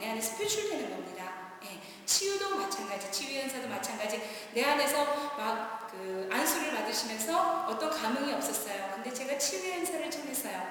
내 안에서 표출되는 겁니다. 예, 치유도 마찬가지, 치유 연사도 마찬가지. 내 안에서 막 그 안수를 받으시면서 어떤 감흥이 없었어요. 근데 제가 치유 연사를 청했어요.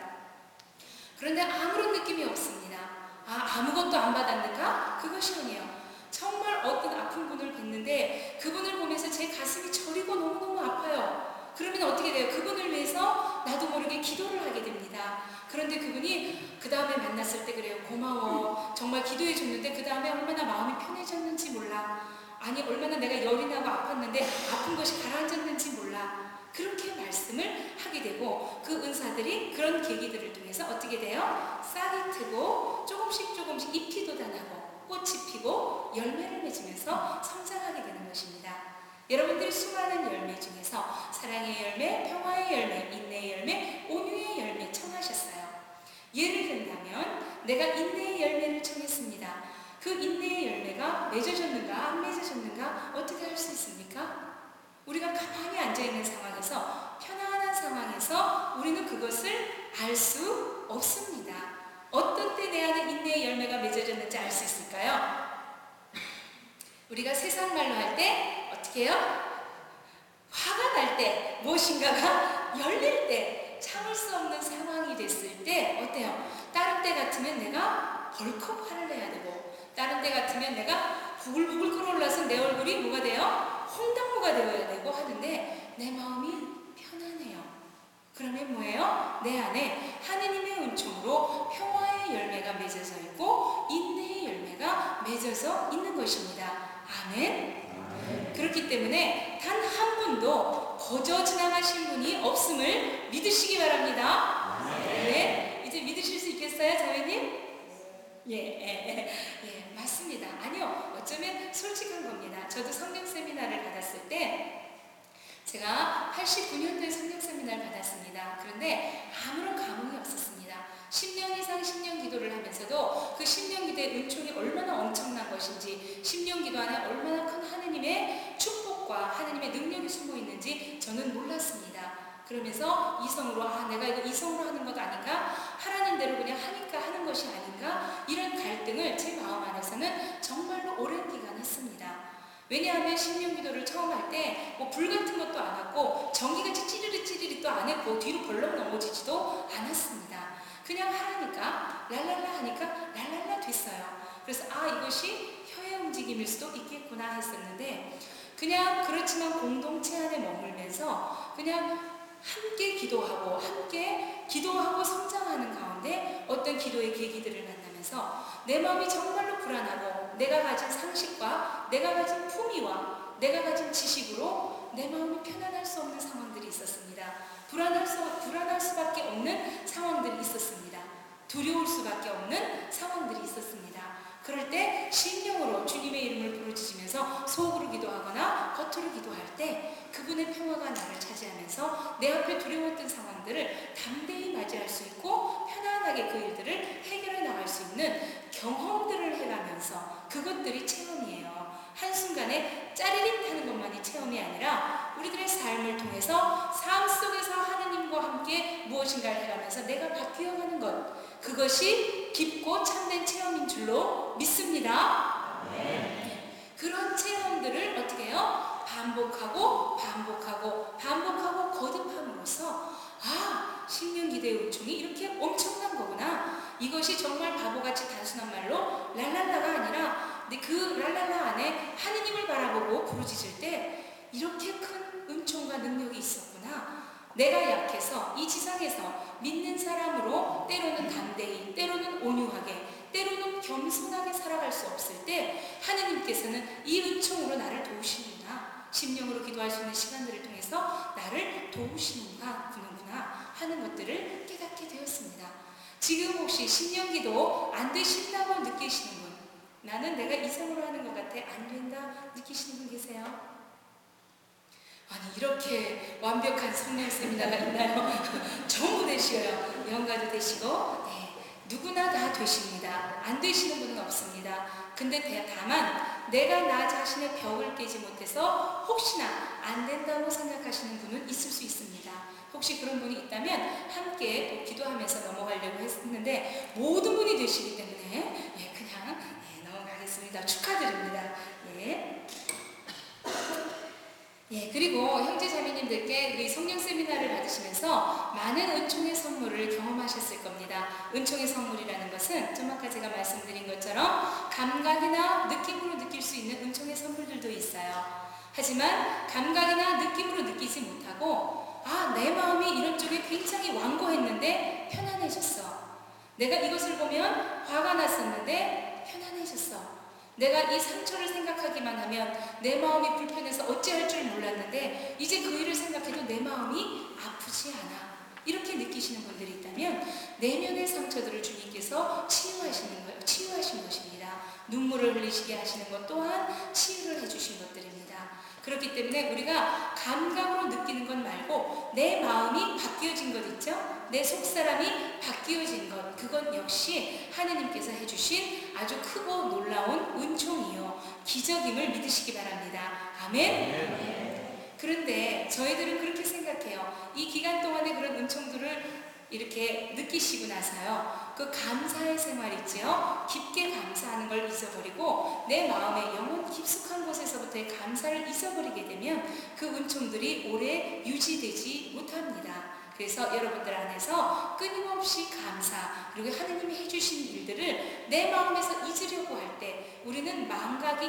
그런데 아무런 느낌이 없습니다. 아무것도 안 받았는가? 그것이 아니에요. 정말 어떤 아픈 분을 뵀는데 그분을 보면서 제 가슴이 저리고 너무너무 아파요. 그러면 어떻게 돼요? 그분을 위해서 나도 모르게 기도를 하게 됩니다. 그런데 그분이 그 다음에 만났을 때 그래요. 고마워. 정말 기도해 줬는데 그 다음에 얼마나 마음이 편해졌는지 몰라. 아니 얼마나 내가 열이 나고 아팠는데 아픈 것이 가라앉았는지 몰라. 그렇게 말씀을 하게 되고 그 은사들이 그런 계기들을 통해서 어떻게 돼요? 싹이 트고 조금씩 잎이 돋아나고 꽃이 피고 열매를 맺으면서 성장하게 되는 것입니다. 여러분들이 수많은 열매 중에서 사랑의 열매, 평화의 열매, 인내의 열매, 온유의 열매 청하셨어요. 예를 든다면 내가 인내의 열매를 청했습니다. 그 인내의 열매가 맺어졌는가 안 맺어졌는가 어떻게 할 수 있습니까? 우리가 가만히 앉아있는 상황에서 편안한 상황에서 우리는 그것을 알 수 없습니다. 어떤 때 내 안에 인내의 열매가 맺어졌는지 알 수 있을까요? 우리가 세상 말로 할 때 어떻게 해요? 화가 날 때, 무엇인가가 열릴 때, 참을 수 없는 상황이 됐을 때 어때요? 다른 때 같으면 내가 벌컥 화를 내야 되고 다른 때 같으면 내가 부글부글 끓어올라서 내 얼굴이 뭐가 돼요? 홍당무가 되어야 되고 하는데 내 마음이 편안해요. 그러면 뭐예요? 내 안에 하느님의 은총으로 평화의 열매가 맺어져 있고 인내의 열매가 맺어져 있는 것입니다. 아멘. 그렇기 때문에 단 한 분도 거저 지나가신 분이 없음을 믿으시기 바랍니다. 네. 이제 믿으실 수 있겠어요, 자매님? 예, 맞습니다. 아니요, 어쩌면 솔직한 겁니다. 저도 성령 세미나를 받았을 때 제가 89년도에 성령 세미나를 받았습니다. 그런데 아무런 감흥이 없었습니다. 10년 이상 10년 기도를 하면서도 그 10년 기도의 은총이 얼마나 엄청난 것인지 10년 기도 안에 얼마나 큰 하느님의 축복과 하느님의 능력이 숨어 있는지 저는 몰랐습니다. 그러면서 이성으로 내가 이거 이성으로 하는 것 아닌가? 하라는 대로 그냥 하니까 하는 것이 아닌가? 이런 갈등을 제 마음 안에서는 정말로 오랜 기간 했습니다. 왜냐하면 10년 기도를 처음 할 때 뭐 불 같은 것도 안 왔고 전기같이 찌르리 또 안 했고 뒤로 벌렁 넘어지지도 않았습니다. 그냥 하라니까 랄랄라 하니까 랄랄라 됐어요. 그래서 이것이 혀의 움직임일 수도 있겠구나 했었는데 그냥 그렇지만 공동체 안에 머물면서 그냥 함께 기도하고 성장하는 가운데 어떤 기도의 계기들을 만나면서 내 마음이 정말로 불안하고 내가 가진 상식과 내가 가진 품위와 내가 가진 지식으로 내 마음이 편안할 수 없는 상황들이 있었습니다. 불안할 수밖에 없는 상황들이 있었습니다. 두려울 수밖에 없는 상황들이 있었습니다. 그럴 때 심령으로 주님의 이름을 부르짖으면서 속으로 기도하거나 겉으로 기도할 때 그분의 평화가 나를 차지하면서 내 앞에 두려웠던 상황들을 담대히 맞이할 수 있고 편안하게 그 일들을 해결해 나갈 수 있는 경험들을 해가면서 그것들이 체험이에요. 한순간에 짜리릿하는 것만이 체험이 아니라 우리들의 삶을 통해서 삶 속에서 하느님과 함께 무엇인가를 해가면서 내가 바뀌어가는 것, 그것이 깊고 참된 체험인 줄로 믿습니다. 그런 체험들을 어떻게 해요? 반복하고 거듭함으로써 10년 기도의 은총이 이렇게 엄청난 거구나. 이것이 정말 바보같이 단순한 말로 랄랄라가 아니라 그 랄랄라 안에 하느님을 바라보고 부르짖을 때 이렇게 큰 은총과 능력이 있었구나. 내가 약해서 이 지상에서 믿는 사람으로 때로는 담대히, 때로는 온유하게, 때로는 겸손하게 살아갈 수 없을 때 하느님께서는 이 은총으로 나를 도우시는구나. 심령으로 기도할 수 있는 시간들을 통해서 나를 도우시는구나 하는 것들을 깨닫게 되었습니다. 지금 혹시 신령 기도 안 되신다고 느끼시는 분, 나는 내가 이성으로 하는 것 같아 안 된다 느끼시는 분 계세요? 아니 이렇게 완벽한 성령 세미나가 있나요? 전부 되시어요. 영가도 되시고 누구나 다 되십니다. 안 되시는 분은 없습니다. 근데 다만 내가 나 자신의 벽을 깨지 못해서 혹시나 안 된다고 생각하시는 분은 있을 수 있습니다. 혹시 그런 분이 있다면 함께 또 기도하면서 넘어가려고 했는데 모든 분이 되시기 때문에 그냥 맞습니다. 축하드립니다. 예. 예, 그리고 형제 자매님들께 우리 성령 세미나를 받으시면서 많은 은총의 선물을 경험하셨을 겁니다. 은총의 선물이라는 것은 좀 아까 제가 말씀드린 것처럼 감각이나 느낌으로 느낄 수 있는 은총의 선물들도 있어요. 하지만 감각이나 느낌으로 느끼지 못하고 내 마음이 이런 쪽에 굉장히 완고했는데 편안해졌어. 내가 이것을 보면 화가 났었는데 편안해졌어. 내가 이 상처를 생각하기만 하면 내 마음이 불편해서 어찌할 줄 몰랐는데 이제 그 일을 생각해도 내 마음이 아프지 않아. 이렇게 느끼시는 분들이 있다면 내면의 상처들을 주님께서 치유하신 것입니다. 눈물을 흘리시게 하시는 것 또한 치유를 해주신 것들입니다. 그렇기 때문에 우리가 감각으로 느끼는 것 말고 내 마음이 바뀌어진 것 있죠? 내 속사람이 바뀌어진 것, 그것 역시 하느님께서 해주신 아주 크고 놀라운 은총이요 기적임을 믿으시기 바랍니다. 아멘? 그런데 저희들은 그렇게 생각해요. 이 기간 동안의 그런 은총들을 이렇게 느끼시고 나서요, 그 감사의 생활 있지요? 깊게 감사하는 걸 잊어버리고 내 마음의 영혼 깊숙한 곳에서부터의 감사를 잊어버리게 되면 그 은총들이 오래 유지되지 못합니다. 그래서 여러분들 안에서 끊임없이 감사, 그리고 하느님이 해주신 일들을 내 마음에서 잊으려고 할 때 우리는 망각이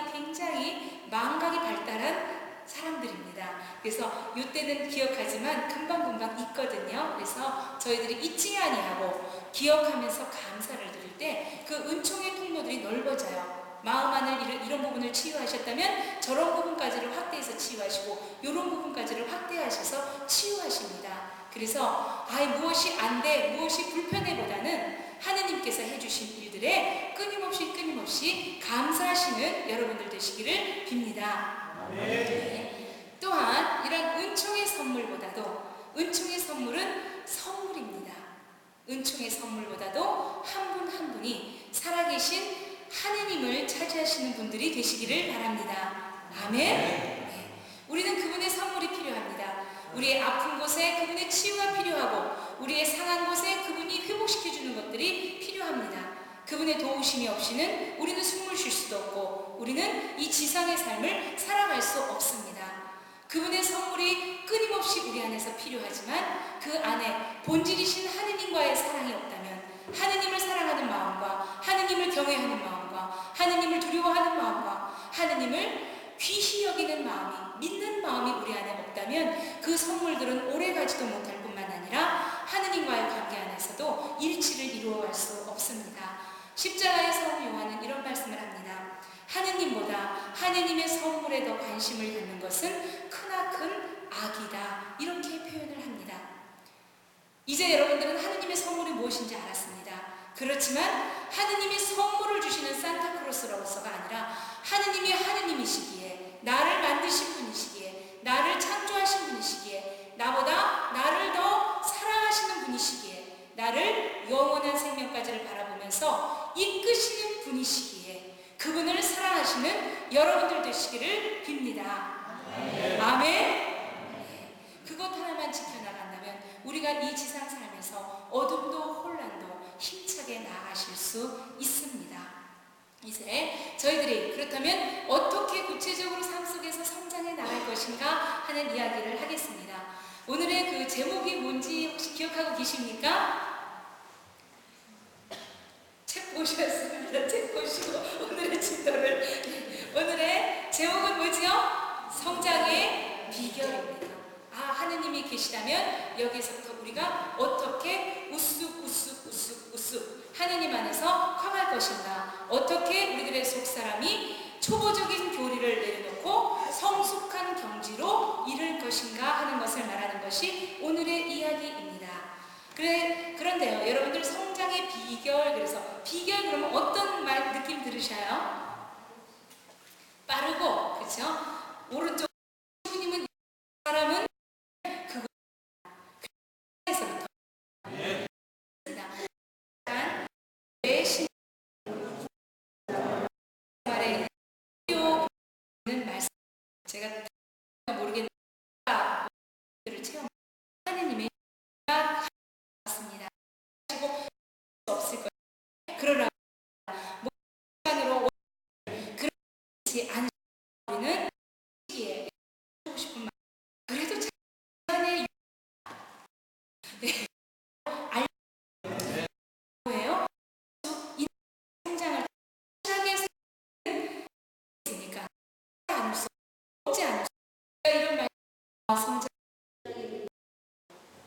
발달한 사람들입니다. 그래서 이때는 기억하지만 금방금방 잊거든요. 그래서 저희들이 잊지 아니하고 기억하면서 감사를 드릴 때 그 은총의 통로들이 넓어져요. 마음 안을 이런 부분을 치유하셨다면 저런 부분까지를 확대해서 치유하시고 이런 부분까지를 확대하셔서 치유하십니다. 그래서 무엇이 안 돼, 무엇이 불편해보다는 하느님께서 해주신 일들에 끊임없이 감사하시는 여러분들 되시기를 빕니다. 네. 또한 이런 은총의 선물보다도 은총의 선물은 선물입니다. 은총의 선물보다도 한 분 한 분이 살아계신 하느님을 차지하시는 분들이 되시기를 바랍니다. 아멘. 네. 우리는 그분의 선물이 필요합니다. 우리의 아픈 곳에 그분의 치유가 필요하고 우리의 상한 곳에 그분이 회복시켜주는 것들이 필요합니다. 그분의 도우심이 없이는 우리는 숨을 쉴 수도 없고 우리는 이 지상의 삶을 살아갈 수 없습니다. 그분의 선물이 끊임없이 우리 안에서 필요하지만 그 안에 본질이신 하느님과의 사랑이 없다면 하느님을 사랑하는 마음과 하느님을 경외하는 마음과 하느님을 두려워하는 마음과 하느님을 귀히 여기는 마음이, 믿는 마음이 우리 안에 없다면 그 선물들은 오래가지도 못할 뿐만 아니라 하느님과의 관계 안에서도 일치를 이루어갈 수 없습니다. 십자가의 성우 요한은 이런 말씀을 합니다. 하느님보다 하느님의 선물에 더 관심을 갖는 것은 크나큰 악이다. 이렇게 표현을 합니다. 이제 여러분들은 하느님의 선물이 무엇인지 알았습니다. 그렇지만 하느님이 선물을 주시는 산타크로스로서가 아니라 하느님이 하느님이시기에, 나를 만드신 분이시기에, 나를 창조하신 분이시기에, 나보다 나를 더 사랑하시는 분이시기에, 나를 영원한 생명까지를 바라보면서 이끄시는 분이시기에 그분을 사랑하시는 여러분들 되시기를 빕니다. 아멘. 네. 그것 하나만 지켜나간다면 우리가 이 지상 삶에서 어둠도 혼란도 힘차게 나아가실 수 있습니다. 이제 저희들이 그렇다면 어떻게 구체적으로 삶 속에서 성장해 나갈 것인가 하는 이야기를 하겠습니다. 오늘의 그 제목이 뭔지 혹시 기억하고 계십니까? 책 보셨습니다. 책 보시고 오늘의 진도를. 오늘의 제목은 뭐지요? 성장의 비결입니다. 하느님이 계시다면 여기서부터 우리가 어떻게 우쑥 하느님 안에서 커갈 것인가, 어떻게 우리들의 속사람이 초보적인 교리를 내려놓고 성숙한 경지로 이를 것인가 하는 것을 말하는 것이 오늘의 이야기입니다. 그런데요, 여러분들 성장의 비결, 그래서 비결 그러면 어떤 느낌 들으셔요? 빠르고, 그렇죠? 오른쪽 주님은 사람은 그거에서부터 외신 말에 는 말씀, 제가 모르겠는데 를 체험 하느님의 같습니다. 그리고 없을 거예요. 그러나 시간으로 있지 않은 우리는 시기에 하고 싶은 말. 그래도 제 안에 네, 알고예요. 이 성장을 확실하게 있으니까 않을 수 없지 않을 수 이런 말 성장.